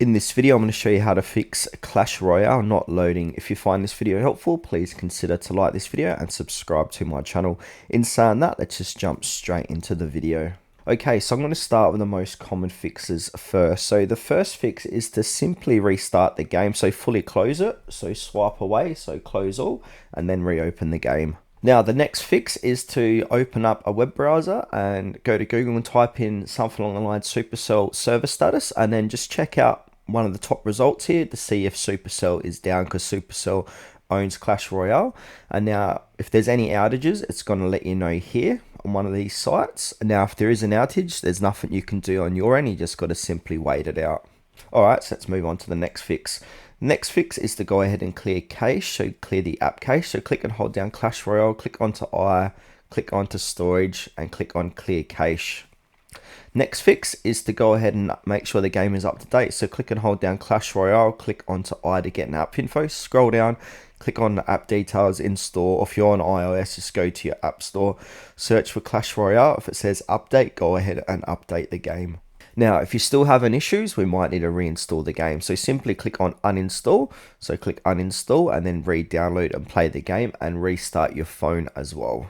In this video, I'm going to show you how to fix Clash Royale not loading. If you find this video helpful, please consider to like this video and subscribe to my channel. In saying that, let's just jump straight into the video. Okay, so I'm going to start with the most common fixes first. So the first fix is to simply restart the game. So fully close it, so swipe away, so close all, and then reopen the game. Now, the next fix is to open up a web browser and go to Google and type in something along the lines Supercell server status, and then just check out one of the top results here to see if Supercell is down, because Supercell owns Clash Royale. And now, if there's any outages, it's going to let you know here on one of these sites. And now, if there is an outage, there's nothing you can do on your end. You just got to simply wait it out. Alright, so let's move on to the next fix. Next fix is to go ahead and clear cache, so clear the app cache. So click and hold down Clash Royale, click onto I, click onto storage, and click on clear cache. Next fix is to go ahead and make sure the game is up to date. So click and hold down Clash Royale, click onto I to get an app info, scroll down, click on the app details in store. Or if you're on iOS, just go to your app store, search for Clash Royale. If it says update, go ahead and update the game. Now, if you're still having issues, we might need to reinstall the game. So simply click on uninstall. So click uninstall and then re-download and play the game and restart your phone as well.